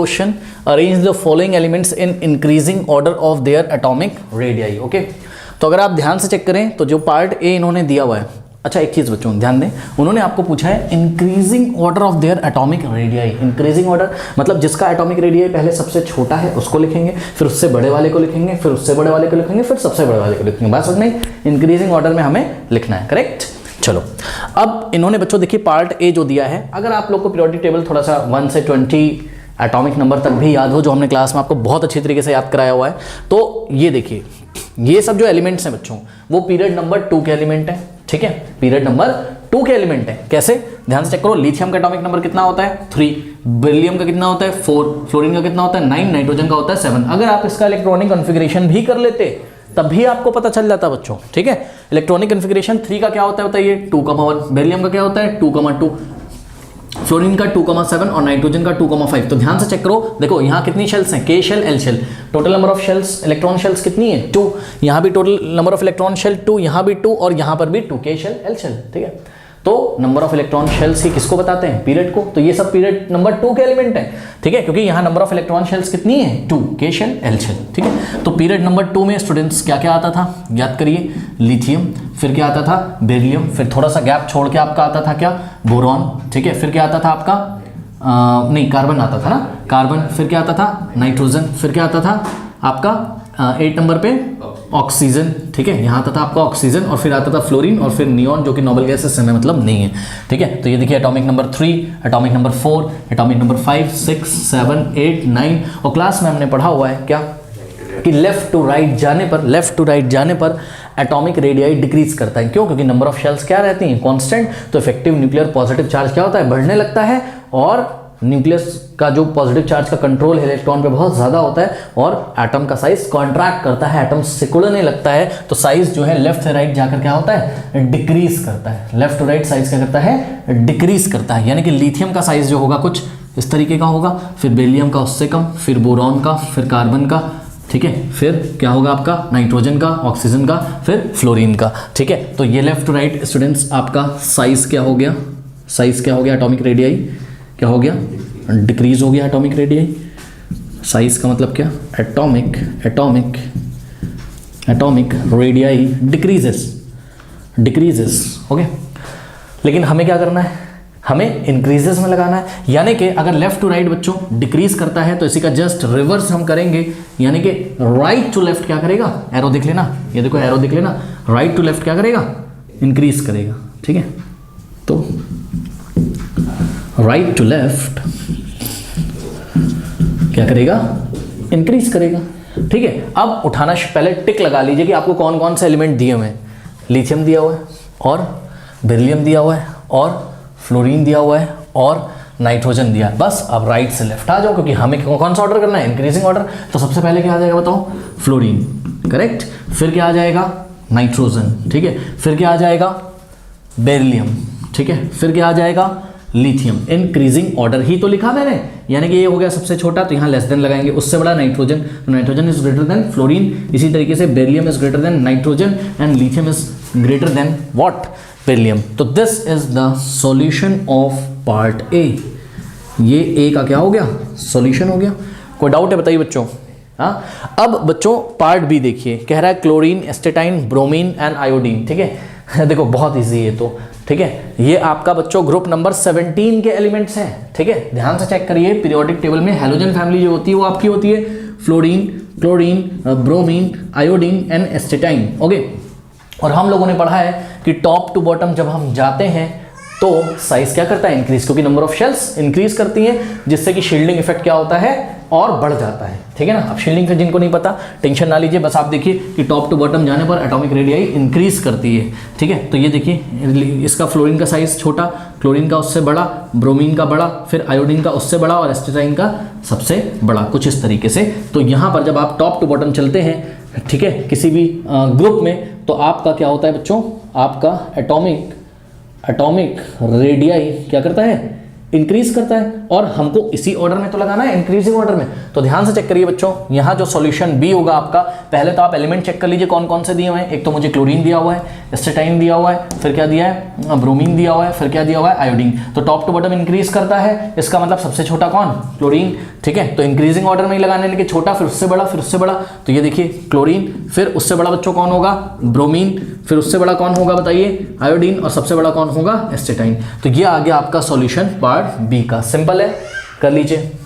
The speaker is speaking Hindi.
Question, arrange the following elements in increasing order of their atomic radii. Okay, तो अगर आप ध्यान से चेक करें तो जो पार्ट ए इन्होंने दिया हुआ है, अच्छा एक चीज़ बच्चों ध्यान दें, उन्होंने आपको पूछा है increasing order of their atomic radii. Increasing order मतलब जिसका एटॉमिक रेडियाई पहले सबसे छोटा है उसको लिखेंगे, फिर उससे बड़े वाले को लिखेंगे, फिर उससे बड़े वाले को लिखेंगे, फिर सबसे बड़े वाले को लिखेंगे। बात समझ में, इंक्रीजिंग ऑर्डर में हमें लिखना है, करेक्ट। चलो अब इन्होंने बच्चों देखिए पार्ट ए जो दिया है, अगर आप लोग को पीरियोडिक टेबल थोड़ा सा 1 से 20 एटॉमिक नंबर तक भी याद हो, जो हमने क्लास में आपको बहुत अच्छी तरीके से याद कराया हुआ है, तो ये देखिए ये सब जो एलिमेंट्स हैं बच्चों वो पीरियड नंबर 2 के एलिमेंट हैं, ठीक है, पीरियड नंबर 2 के एलिमेंट हैं। कैसे, ध्यान से चेक करो, लिथियम का एटॉमिक नंबर कितना होता है 3, बेरिलियम का कितना होता है 4, फ्लोरीन का कितना होता है 9, नाइट्रोजन का होता है 7। अगर आप इसका इलेक्ट्रॉनिक कॉन्फ़िगरेशन भी कर लेते तब भी आपको पता चल जाता बच्चों, ठीक है। इलेक्ट्रॉनिक कॉन्फ़िगरेशन 3 का क्या होता है बताइए 2,1, बेरिलियम का क्या होता है 2,2, फ्लोरीन का 2,7 और नाइट्रोजन का 2,5। तो ध्यान से चेक करो, देखो यहाँ कितनी शेल्स हैं, K shell, L shell, total number of shells, electron shells कितनी है 2, यहाँ भी total number of electron shell 2, यहाँ भी 2 और यहाँ पर भी 2, के शेल, एल शेल, ठीक है। तो नंबर ऑफ इलेक्ट्रॉन शेल्स ही किसको बताते हैं, पीरियड को। तो ये सब पीरियड नंबर 2 के एलिमेंट हैं, ठीक है, क्योंकि यहाँ नंबर ऑफ इलेक्ट्रॉन शेल्स कितनी है 2, के शेल, एल शेल, ठीक है। तो पीरियड नंबर 2 में स्टूडेंट्स क्या क्या आता था, याद करिए, लिथियम, फिर क्या आता था बेरिलियम, फिर थोड़ा सा गैप छोड़ के आपका आता था क्या बोरॉन, ठीक है, फिर क्या आता था आपका नहीं कार्बन आता था ना, कार्बन, फिर क्या आता था नाइट्रोजन, फिर क्या आता था आपका 8 नंबर पे ऑक्सीजन, ठीक है, यहाँ आता था आपका ऑक्सीजन, और फिर आता था फ्लोरीन, और फिर नियॉन जो कि नोबल गैस से हमें मतलब नहीं है, ठीक है। तो ये देखिए atomic number 3, atomic number 4, atomic number 5, 6, 7, 8, 9, और क्लास में हमने पढ़ा हुआ है क्या कि लेफ्ट टू राइट जाने पर एटॉमिक रेडियाई डिक्रीज करता है। क्यों, क्योंकि नंबर ऑफ शेल्स क्या रहती हैं कांस्टेंट, तो इफेक्टिव न्यूक्लियर पॉजिटिव चार्ज क्या होता है बढ़ने लगता है, और न्यूक्लियस का जो पॉजिटिव चार्ज का कंट्रोल है इलेक्ट्रॉन पे बहुत ज़्यादा होता है, और एटम का साइज कॉन्ट्रैक्ट करता है, एटम सिकुड़ने लगता है, तो साइज जो है लेफ्ट से राइट जाकर क्या होता है डिक्रीज करता है। लेफ्ट टू राइट साइज क्या करता है डिक्रीज करता है, यानी कि लिथियम का साइज जो होगा कुछ इस तरीके का होगा, फिर बेरिलियम का उससे कम, फिर बोरॉन का, फिर कार्बन का, ठीक है, फिर क्या होगा आपका नाइट्रोजन का, ऑक्सीजन का, फिर फ्लोरीन का, ठीक है। तो ये लेफ्ट टू राइट स्टूडेंट्स आपका साइज क्या हो गया, साइज क्या हो गया, एटॉमिक रेडियाई क्या हो गया डिक्रीज हो गया, एटॉमिक रेडियाई साइज का मतलब क्या, एटॉमिक रेडियाई डिक्रीजेस, ओके। लेकिन हमें क्या करना है, हमें इंक्रीजेस में लगाना है, यानी कि अगर लेफ्ट टू राइट बच्चों डिक्रीज करता है तो इसी का जस्ट रिवर्स हम करेंगे, यानी कि राइट टू लेफ्ट क्या करेगा, एरो देख लेना, ये देखो एरो देख लेना, राइट टू लेफ्ट क्या करेगा इंक्रीज करेगा, ठीक है। तो राइट टू लेफ्ट क्या करेगा इंक्रीज करेगा, ठीक है। अब उठाना, पहले टिक लगा लीजिए कि आपको कौन कौन से एलिमेंट दिए हुए हैं, लिथियम दिया हुआ है, और बेरिलियम दिया हुआ है, और फ्लोरीन दिया हुआ है, और नाइट्रोजन दिया है। बस अब राइट से लेफ्ट आ जाओ, क्योंकि हमें कौन सा ऑर्डर करना है इंक्रीजिंग ऑर्डर। तो सबसे पहले क्या आ जाएगा बताओ, फ्लोरीन, करेक्ट, फिर क्या आ जाएगा नाइट्रोजन, ठीक है, फिर क्या आ जाएगा बेरिलियम, ठीक है, फिर क्या आ जाएगा लिथियम। इंक्रीजिंग ऑर्डर ही तो लिखा मैंने, यानी कि ये हो गया सबसे छोटा, तो यहाँ लेस देन लगाएंगे, उससे बड़ा नाइट्रोजन, तो nitrogen is greater than fluorine, इसी तरीके से beryllium is greater than nitrogen, and lithium is greater than what beryllium. तो this is the solution of part A. ये ए का क्या हो गया सॉल्यूशन हो गया। कोई डाउट है बताइए बच्चों। हाँ, अब बच्चों पार्ट बी देखिए, कह रहा है chlorine, astatine, bromine and iodine, ठीक है। देखो बहुत इजी है तो, ठीक है, ये आपका बच्चों ग्रुप नंबर 17 के एलिमेंट्स हैं, ठीक है। ध्यान से चेक करिए, पीरियोडिक टेबल में हैलोजन फैमिली जो होती है वो आपकी होती है fluorine, chlorine, bromine, iodine and astatine, okay. और हम लोगों ने पढ़ा है कि टॉप टू बॉटम जब हम जाते हैं तो साइज क्या करता है इंक्रीज, क्योंकि नंबर ऑफ शेल्स इंक्रीज करती हैं, जिससे कि शील्डिंग इफेक्ट क्या होता है और बढ़ जाता है, ठीक है ना। अब शील्डिंग का जिनको नहीं पता टेंशन ना लीजिए, बस आप देखिए कि टॉप टू बॉटम जाने पर एटॉमिक रेडियाई इंक्रीज करती है, ठीक है। तो ये देखिए इसका फ्लोरीन का साइज छोटा, क्लोरीन का उससे बड़ा, ब्रोमीन का बड़ा, फिर आयोडीन का उससे बड़ा, और एस्टेटाइन का सबसे बड़ा, कुछ इस तरीके से। तो यहाँ पर जब आप टॉप टू बॉटम चलते हैं, ठीक है, किसी भी ग्रुप में, तो आपका क्या होता है बच्चों, आपका एटॉमिक रेडियाई क्या करता है इंक्रीज करता है, और हमको इसी ऑर्डर में तो लगाना है, इंक्रीजिंग ऑर्डर में। तो ध्यान से चेक करिए बच्चों, यहाँ जो सॉल्यूशन बी होगा आपका, पहले तो आप एलिमेंट चेक कर लीजिए कौन कौन से दिए हुए हैं। एक तो मुझे क्लोरीन दिया हुआ है, एसिटाइन दिया हुआ है, फिर क्या दिया है, ब्रोमीन दिया हुआ है, फिर क्या दिया हुआ है, आयोडीन। तो टॉप टू बॉटम इंक्रीज करता है, इसका मतलब सबसे छोटा कौन, क्लोरीन, ठीक है। तो इंक्रीजिंग ऑर्डर में ही लगाने, लेकिन छोटा फिर उससे बड़ा, फिर उससे बड़ा। तो ये देखिए क्लोरीन, फिर उससे बड़ा बच्चों कौन होगा, ब्रोमीन, फिर उससे बड़ा कौन होगा बताइए, आयोडीन, और सबसे बड़ा कौन होगा, एसिटाइन। तो ये आ गया आपका सॉल्यूशन पार्ट बी का। सिंपल है, कर लीजिए।